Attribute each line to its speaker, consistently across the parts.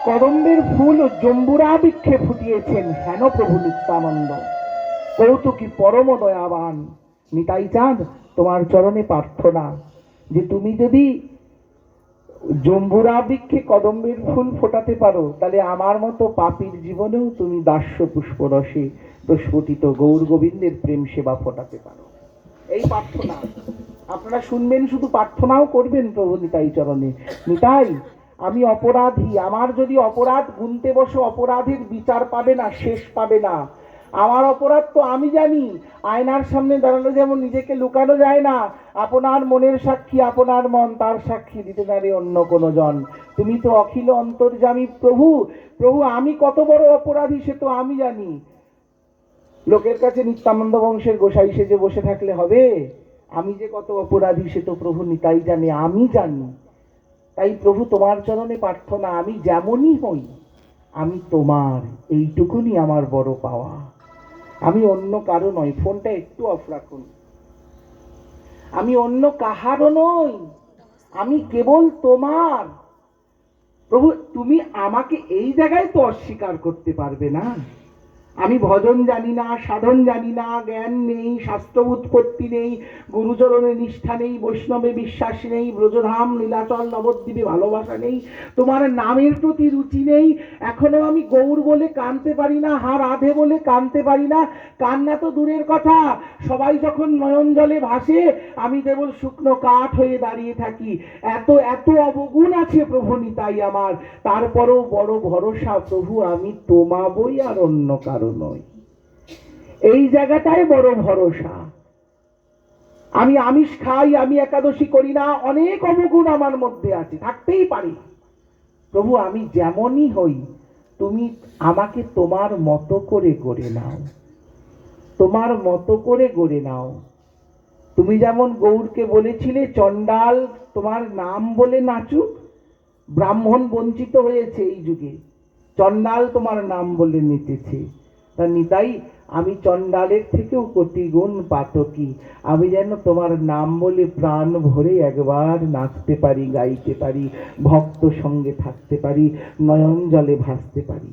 Speaker 1: কদম্বের ফুল ও জম্বুরা বৃক্ষে ফুটিয়েছেন হেন প্রভু নিত্যানন্দ। কৌতুকী পরম দয়াবান নিতাই চাঁদ, তোমার চরণে প্রার্থনা যে তুমি যদি জম্বুরা বৃক্ষে কদম্বের ফুল ফোটাতে পারো, তাহলে আমার মতো পাপীর জীবনেও তুমি দাস্য পুষ্প রসে প্রস্ফুটিত গৌর গোবিন্দের প্রেম সেবা ফোটাতে পারো। এই প্রার্থনা আপনারা শুনবেন, শুধু প্রার্থনাও করবেন প্রভু নিতাই চরণে। নিতাই, আমি অপরাধী, আমার যদি অপরাধ গুনতে বসে অপরাধের বিচার পাবে না, শেষ পাবে না। আমার অপরাধ তো আমি জানি। আয়নার সামনে দাঁড়ানো যেমন নিজেকে লুকানো যায় না, আপনার মনের সাক্ষী আপনার মন, তার সাক্ষী দিতে পারে অন্য কোনো জন। তুমি তো অখিল অন্তর্যামী প্রভু। প্রভু, আমি কত বড় অপরাধী সে তো আমি জানি। লোকের কাছে নিত্যানন্দ বংশের গোসাই সেজে বসে থাকলে হবে? আমি যে কত অপরাধী সে তো প্রভু নিতাই জানে, আমি জানি। তাই প্রভু তোমার চরণে প্রার্থনা, আমি যেমনই হই আমি তোমার, এইটুকুনি আমার বড় পাওয়া। আমি অন্য কারো নয়। ফোনটা একটু অফ রাখুন। আমি অন্য কাহারও নই, আমি কেবল তোমার। প্রভু, তুমি আমাকে এই জায়গায় তো অস্বীকার করতে পারবে না। আমি ভজন জানি না, সাধন জানি না, জ্ঞান নেই, শাস্ত্র উৎপত্তি নেই, গুরুচরণে নিষ্ঠা নেই, বৈষ্ণবে বিশ্বাস নেই, ব্রজধাম নীলাচল নবদ্বীপে ভালোবাসা নেই, তোমার নামের প্রতি রুচি নেই। এখনো আমি গৌর বলে কানতে পারি না, হা রাধে বলে কানতে পারি না। কান্না তো দূরের কথা, সবাই যখন নয়ন জলে ভাসে আমি কেবল শুকনো কাঠ হয়ে দাঁড়িয়ে থাকি। এত এত অবগুণ আছে প্রভু নিতাই আমার। তারপরেও বড় ভরসা প্রভু, আমি তোমা বই আর অন্য কারো নয়। এই জায়গাটায় বড় ভরসা। আমি আমিষ খাই, আমি একাদশী করি না, অনেক অবগুণ আমার মধ্যে আছে, থাকতেই পারি। প্রভু, আমি যেমনই হই তুমি আমাকে তোমার মতো করে গড়ে নাও, তোমার মতো করে গড়ে নাও। তুমি যেমন গৌরকে বলেছিলে চণ্ডাল তোমার নাম বলে নাচুক, ব্রাহ্মণ বঞ্চিত হয়েছে এই যুগে, চণ্ডাল তোমার নাম বলে নেচেছে। তা নিতাই, আমি চণ্ডালের থেকেও কোটি গুণ পাতকী। আমি যেন তোমার নাম বলে প্রাণ ভরে একবার নাচতে পারি, গাইতে পারি, ভক্ত সঙ্গে থাকতে পারি, নয়ন জলে ভাসতে পারি।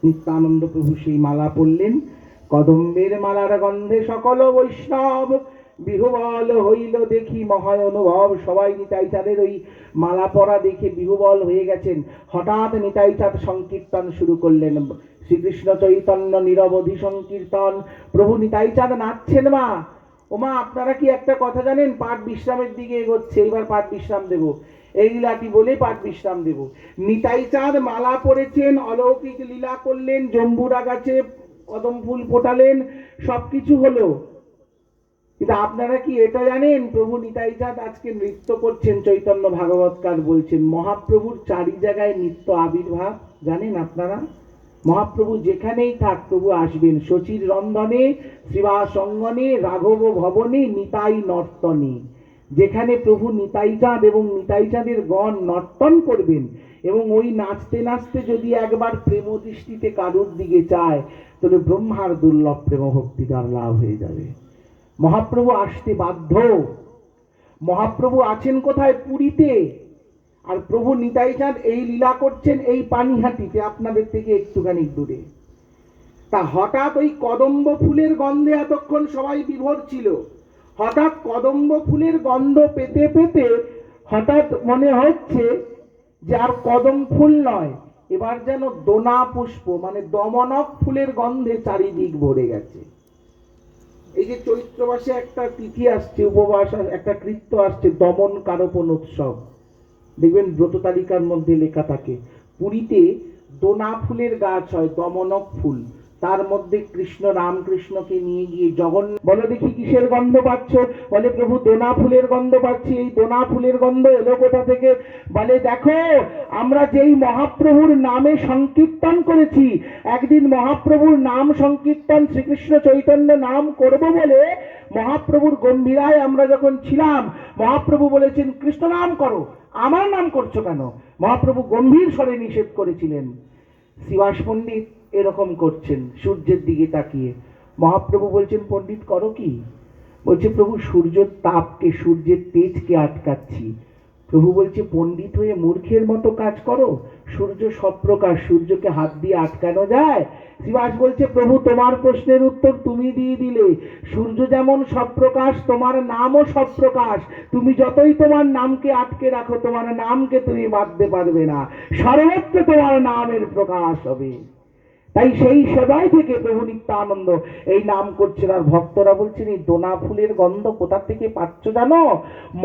Speaker 1: নিত্যানন্দ প্রভু সেই মালা পরলেন। কদম্বের মালার গন্ধে সকল বৈষ্ণব বিহুবল হইল দেখি মহায় অনুভব। সবাই নিতাই চাঁদের ওই মালা পরা দেখে বিহুবল হয়ে গেছেন। হঠাৎ নিতাই চাঁদ সংকীর্তন শুরু করলেন। শ্রীকৃষ্ণ চৈতন্য নিরবধি সংকীর্তন। প্রভু নিতাই চাঁদ নাচছেন। মা, ওমা, আপনারা কি একটা কথা জানেন? পাঠ বিশ্রামের দিকে এগোচ্ছে, এইবার পাঠ বিশ্রাম দেব, এই লীলাটি বলে পাঠ বিশ্রাম দেব। নিতাই চাঁদ মালা পরেছেন, অলৌকিক লীলা করলেন, জম্বুরা গাছে কদম ফুল ফোটালেন, সবকিছু হলো। কিন্তু আপনারা কি এটা জানেন প্রভু নিতাই চাঁদ আজকে নৃত্য করছেন? চৈতন্য ভাগবতকার বলছেন মহাপ্রভুর চারি জায়গায় নিত্য আবির্ভাব। জানেন আপনারা? মহাপ্রভু যেখানেই থাক প্রভু আসবেন। শচীর রন্ধনে, শ্রীবাস অঙ্গনে, রাঘব ভবনে, নিতাই নর্তনে। যেখানে প্রভু নিতাই চাঁদ এবং নিতাই চাঁদের গণ নর্তন করবেন, এবং ওই নাচতে নাচতে যদি একবার প্রেম দৃষ্টিতে কারুর দিকে চায়, তাহলে ব্রহ্মার দুর্লভ প্রেম ভক্তি তার লাভ হয়ে যাবে। মহাপ্রভু আসতে বাধ্য। মহাপ্রভু আছেন কোথায়? পুরীতে। আর প্রভু নিতাই চাঁদ এই লীলা করছেন এই পানিহাটিতে, আপনাদের থেকে একটুখানি দূরে। তা হঠাৎ ওই কদম্ব ফুলের গন্ধে এতক্ষণ সবাই বিভোর ছিল। হঠাৎ কদম্ব ফুলের গন্ধ পেতে পেতে হঠাৎ মনে হচ্ছে যে আর কদম ফুল নয়, এবার যেন দোনা পুষ্প মানে দমনক ফুলের গন্ধে চারিদিক ভরে গেছে। এই যে চৈত্র মাসে একটা তিথি আসছে, উপবাস, একটা কৃত্য আসছে, দমন কারপন উৎসব। দেখবেন ব্রত তালিকার মধ্যে লেখা থাকে পুরীতে দোনা ফুলের গাছ হয়, দমনক ফুল। তার মধ্যে কৃষ্ণ রামকৃষ্ণকে নিয়ে গিয়ে জগন্নাথ বলো দেখি কিসের গন্ধ পাচ্ছ? বলে প্রভু দোনা ফুলের গন্ধ পাচ্ছি। এই দোনা ফুলের গন্ধ এলো কোথা থেকে? বলে দেখো, আমরা যেই মহাপ্রভুর নামে সংকীর্তন করেছি, একদিন মহাপ্রভুর নাম সংকীর্তন শ্রীকৃষ্ণ চৈতন্য নাম করব বলে মহাপ্রভুর গম্ভীরায় আমরা যখন ছিলাম, মহাপ্রভু বলেছেন কৃষ্ণ নাম করো, আমার নাম করছো কেন? মহাপ্রভু গম্ভীর স্বরে নিষেধ করেছিলেন। শ্রীবাস পণ্ডিত এরকম করছেন সূর্যের দিকে তাকিয়ে। মহাপ্রভু বলছেন পণ্ডিত করো কি? বলছে প্রভু সূর্যের তাপকে, সূর্যের তেজকে আটকাচ্ছি। প্রভু বলছে পণ্ডিত হয়ে মূর্খের মতো কাজ করো। সূর্য সপ্রকাশ, সূর্যকে হাত দিয়ে আটকানো যায়? শ্রীবাস বলছে, প্রভু তোমার প্রশ্নের উত্তর তুমি দিয়ে দিলে। সূর্য যেমন সপ্রকাশ, তোমার নামও সপ্রকাশ। তুমি যতই তোমার নামকে আটকে রাখো, তোমার নামকে তুমি বাঁধতে পারবে না। সর্বত্র তোমার নামের প্রকাশ হবে। তাই সেই সেবাই থেকে প্রভু নিত্যানন্দ এই নাম করছেন। আর ভক্তরা বলছেন, এই দোনা ফুলের গন্ধ কোথা থেকে পাচ্ছ জানো?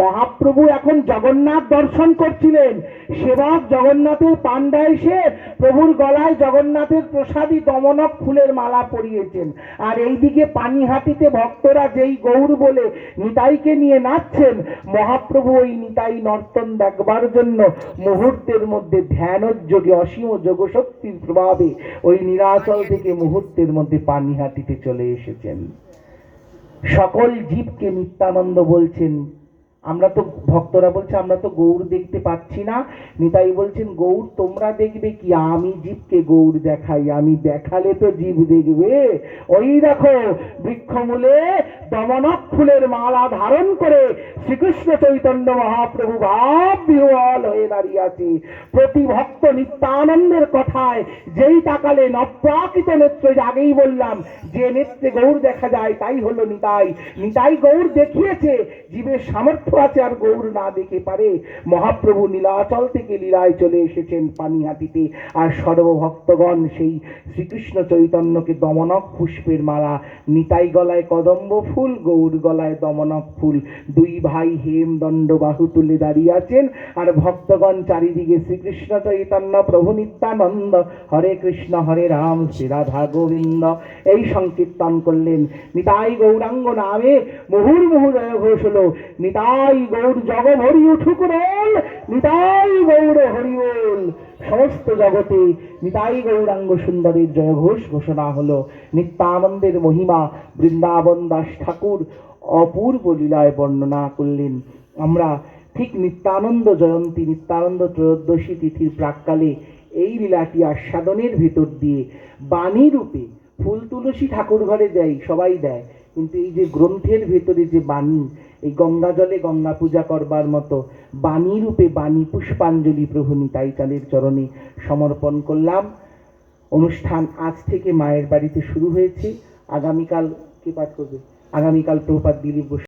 Speaker 1: মহাপ্রভু এখন জগন্নাথ দর্শন করছিলেন, সেবক জগন্নাথের পাণ্ডা এসে প্রভুর গলায় জগন্নাথের প্রসাদী দমনক ফুলের মালা পরিয়েছেন। আর এইদিকে পানিহাটিতে ভক্তরা যেই গৌর বলে নিতাইকে নিয়ে নাচছেন, মহাপ্রভু ওই নিতাই নর্তন দেখবার জন্য মুহূর্তের মধ্যে ধ্যানোযোগে অসীম যোগশক্তির প্রভাবে ওই নীলাচল থেকে মুহূর্তের মধ্যে পানিহাটিতে চলে এসেছেন। সকল জীবকে নিত্যানন্দ বলছেন, আমরা তো, ভক্তরা বলছে আমরা তো গৌর দেখতে পাচ্ছি না। নিতাই বলছেন, গৌর তোমরা দেখবে কি, আমি জীবকে গৌর দেখাই, আমি দেখালে তো জীব দেখবে। ওই দেখো বৃক্ষমূলে দমনক ফুলের মালা ধারণ করে শ্রীকৃষ্ণ চৈতন্য মহাপ্রভু ভাব বিহ্বল হয়ে দাঁড়িয়ে আছে। প্রতি ভক্ত নিত্যানন্দের কথায় যেই তাকালে নপ্রাকৃত নেত্রে, আগেই বললাম যে নেত্রে গৌর দেখা যায় তাই হলো নিতাই। নিতাই গৌর দেখিয়েছে, জীবের সামর্থ্য আছে আর গৌর না দেখে পারে। মহাপ্রভু নীলাচল থেকে লীলায় চলে এসেছেন পানিহাটিতে, আর সর্বভক্তগণ সেই শ্রীকৃষ্ণ চৈতন্যকে দমনক পুষ্পের মালা, নিতাই গলায় কদম্ব ফুল, গৌর গলায় দমনক ফুল, দুই ভাই হেম দণ্ড বাহু তুলে দাঁড়িয়ে আছেন। আর ভক্তগণ চারিদিকে শ্রীকৃষ্ণ চৈতন্য প্রভু নিত্যানন্দ, হরে কৃষ্ণ হরে রাম শ্রী রাধা গোবিন্দ এই সংকীর্তন করলেন। নিতাই গৌরাঙ্গ নামে মুহুর্মুহু জয় ঘোষ হলো। নিতাই গৌর জগ ভরি উঠুক রোল, নিতাই গৌর হরি বল। সমস্ত জগতে নিতাই গৌরাঙ্গ সুন্দরের জয়ঘোষ ঘোষণা হলো। নিত্যানন্দের মহিমা বৃন্দাবন দাস ঠাকুর অপূর্ব লীলায় বর্ণনা করলেন। আমরা ঠিক নিত্যানন্দ জয়ন্তী, নিত্যানন্দ ত্রয়োদশী তিথির প্রাক্কালে এই লীলাটি আস্বাদনের ভিতর দিয়ে বাণী রূপে, ফুল তুলসী ঠাকুর ঘরে দেয়, সবাই দেয়, কিন্তু এই যে গ্রন্থের ভেতরে যে বাণী, এই গঙ্গা জলে গঙ্গা পূজা করবার মতো বাণী রূপে বাণী পুষ্পাঞ্জলি প্রভু নিতাই চাঁদের চরণে সমর্পণ করলাম। অনুষ্ঠান আজ থেকে মায়ের বাড়িতে শুরু হয়েছে। আগামীকাল কে পাঠ করবে? আগামীকাল প্রভুপাদ দিলীপ